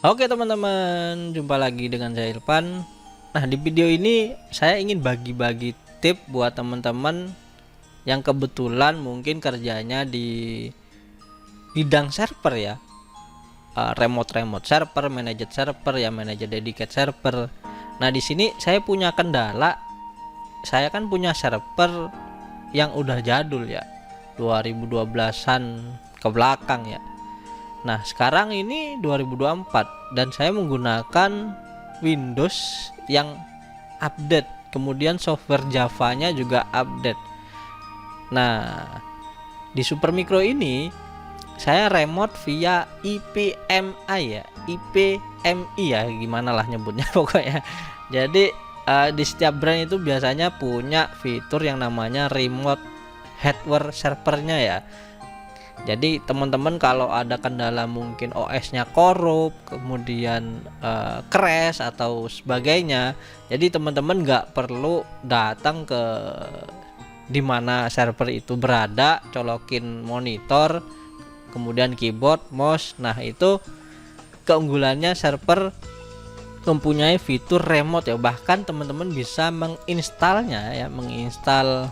Oke teman-teman, jumpa lagi dengan saya Irfan. Nah, di video ini saya ingin bagi-bagi tip buat teman-teman yang kebetulan mungkin kerjanya di bidang server ya, remote server, manajer server ya, manajer dedicated server. Nah, di sini saya punya kendala. Saya kan punya server yang udah jadul ya, 2012-an ke belakang ya. Nah, sekarang ini 2024 dan saya menggunakan Windows yang update. Kemudian software Java-nya juga update. Nah, di Supermicro ini saya remote via IPMI ya, IPMI ya, gimana lah nyebutnya pokoknya. Jadi di setiap brand itu biasanya punya fitur yang namanya remote hardware servernya ya. Jadi teman-teman kalau ada kendala mungkin OS-nya korup, kemudian crash atau sebagainya, jadi teman-teman nggak perlu datang ke dimana server itu berada, colokin monitor, kemudian keyboard, mouse. Nah, itu keunggulannya server mempunyai fitur remote ya. Bahkan teman-teman bisa menginstalnya ya, menginstal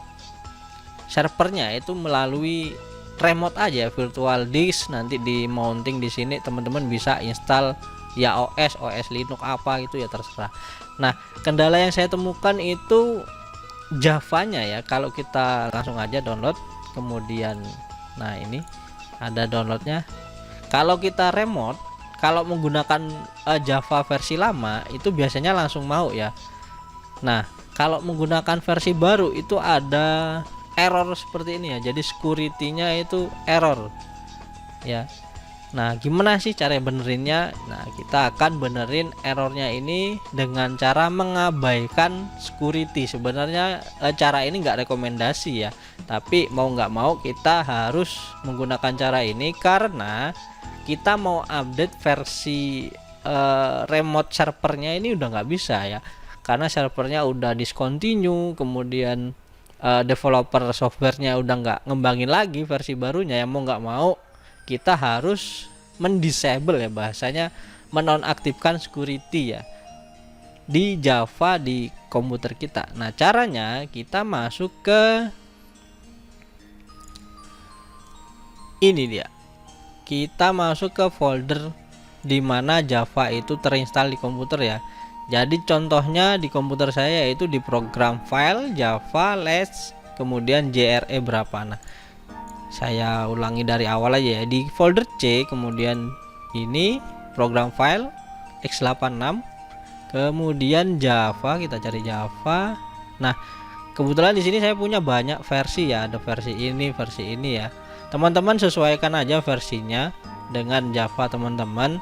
servernya itu melalui remote aja, virtual disk. Nanti di mounting di sini teman-teman bisa install ya OS Linux apa itu ya terserah. Nah, kendala yang saya temukan itu Javanya ya. Kalau kita langsung aja download, kemudian nah ini ada downloadnya. Kalau kita remote, kalau menggunakan Java versi lama itu biasanya langsung mau ya. Nah, kalau menggunakan versi baru itu ada error seperti ini ya. Jadi security-nya itu error ya. Nah, gimana sih cara benerinnya? Nah, kita akan benerin errornya ini dengan cara mengabaikan security. Sebenarnya cara ini nggak rekomendasi ya, tapi mau nggak mau kita harus menggunakan cara ini karena kita mau update versi remote servernya ini udah nggak bisa ya, karena servernya udah discontinue, kemudian developer softwarenya udah nggak ngembangin lagi versi barunya. Ya mau nggak mau kita harus mendisable ya, bahasanya menonaktifkan security ya di Java di komputer kita. Nah, caranya kita masuk ke ini dia, kita masuk ke folder di mana Java itu terinstall di komputer ya. Jadi contohnya di komputer saya yaitu di program file Java Let's, kemudian JRE berapa. Nah, saya ulangi dari awal aja ya. Di folder C, kemudian ini program file x86, kemudian Java, kita cari Java. Nah, kebetulan di sini saya punya banyak versi ya, ada versi ini ya. Teman-teman sesuaikan aja versinya dengan Java teman-teman.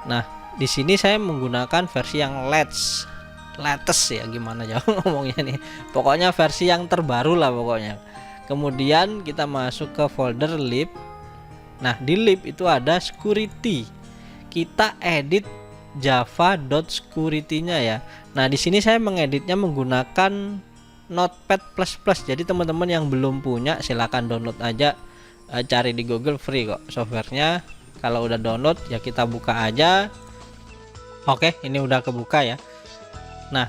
Nah, di sini saya menggunakan versi yang latest ya, gimana ya ngomongnya nih. Pokoknya versi yang terbaru lah pokoknya. Kemudian kita masuk ke folder lib. Nah, di lib itu ada security. Kita edit java.security-nya ya. Nah, di sini saya mengeditnya menggunakan Notepad++. Jadi teman-teman yang belum punya silahkan download aja, cari di Google, free kok softwarenya. Kalau udah download ya kita buka aja. Oke, ini udah kebuka ya. Nah,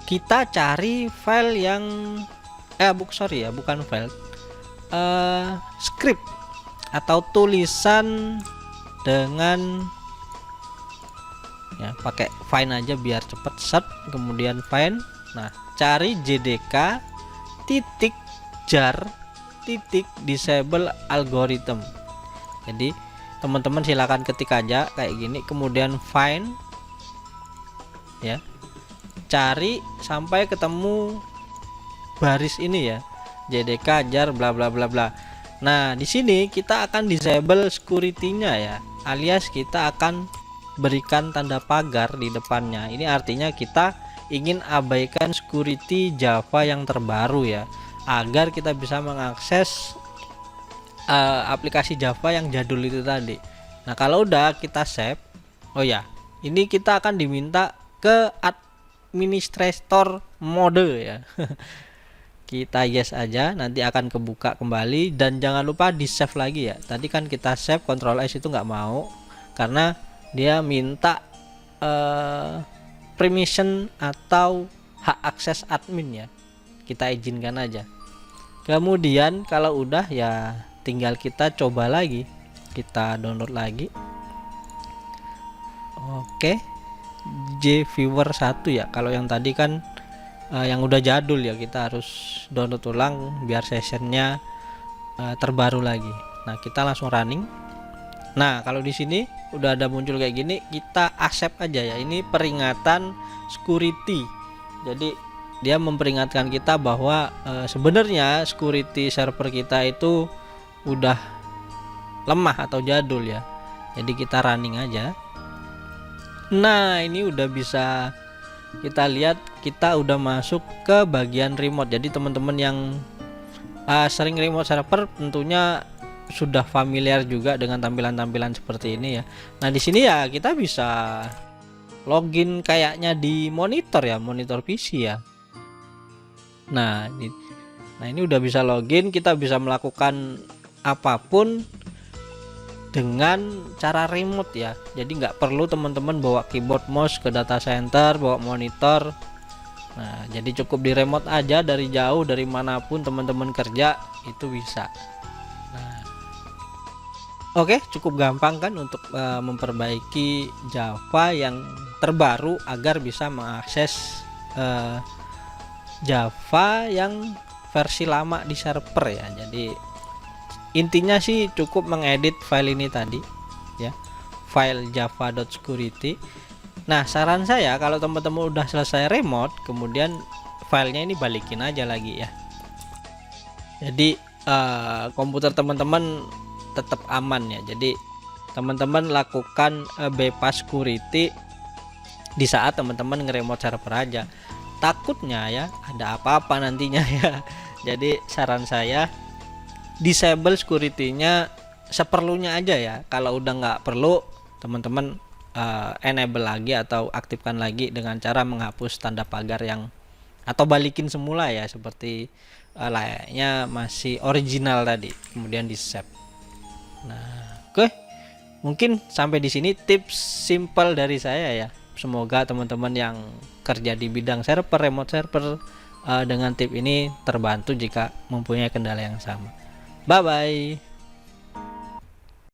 kita cari file yang bukan file, script atau tulisan dengan ya pakai find aja biar cepet, set kemudian find. Nah, cari jdk titik jar titik disable algorithm. Jadi teman-teman silakan ketik aja kayak gini, kemudian find ya, cari sampai ketemu baris ini ya, jdk jar bla bla bla bla. Nah, di sini kita akan disable security-nya ya, alias kita akan berikan tanda pagar di depannya. Ini artinya kita ingin abaikan security Java yang terbaru ya, agar kita bisa mengakses aplikasi Java yang jadul itu tadi. Nah, kalau udah kita save, oh ya, ini kita akan diminta ke administrator mode ya. Kita yes aja, nanti akan kebuka kembali. Dan jangan lupa di save lagi ya. Tadi kan kita save Ctrl S itu nggak mau karena dia minta permission atau hak akses admin ya, kita izinkan aja. Kemudian kalau udah ya tinggal kita coba lagi, kita download lagi. Oke, JViewer 1 ya. Kalau yang tadi kan yang udah jadul ya, kita harus download ulang biar sessionnya terbaru lagi. Nah, kita langsung running. Nah, kalau di sini udah ada muncul kayak gini, kita accept aja ya. Ini peringatan security. Jadi dia memperingatkan kita bahwa sebenarnya security server kita itu udah lemah atau jadul ya. Jadi kita running aja. Nah, ini udah bisa kita lihat, kita udah masuk ke bagian remote. Jadi teman-teman yang sering remote server tentunya sudah familiar juga dengan tampilan-tampilan seperti ini ya. Nah, di sini ya kita bisa login kayaknya di monitor ya, monitor PC ya. Nah, ini udah bisa login, kita bisa melakukan apapun dengan cara remote ya. Jadi nggak perlu teman-teman bawa keyboard mouse ke data center, bawa monitor. Nah, jadi cukup di remote aja, dari jauh, dari manapun teman-teman kerja itu bisa. Nah, oke, cukup gampang kan untuk memperbaiki Java yang terbaru agar bisa mengakses Java yang versi lama di server ya. Jadi intinya sih cukup mengedit file ini tadi ya, file java.security. Nah, saran saya kalau teman-teman udah selesai remote, kemudian filenya ini balikin aja lagi ya. Jadi komputer teman-teman tetap aman ya. Jadi teman-teman lakukan bypass security di saat teman-teman nge-remote server aja. Takutnya ya ada apa-apa nantinya ya. Jadi saran saya disable security-nya seperlunya aja ya. Kalau udah nggak perlu, teman-teman enable lagi atau aktifkan lagi dengan cara menghapus tanda pagar yang, atau balikin semula ya, seperti layaknya masih original tadi, kemudian di save. Nah, oke, mungkin sampai di sini tips simple dari saya ya. Semoga teman-teman yang kerja di bidang server, remote server, dengan tip ini terbantu jika mempunyai kendala yang sama. Bye bye.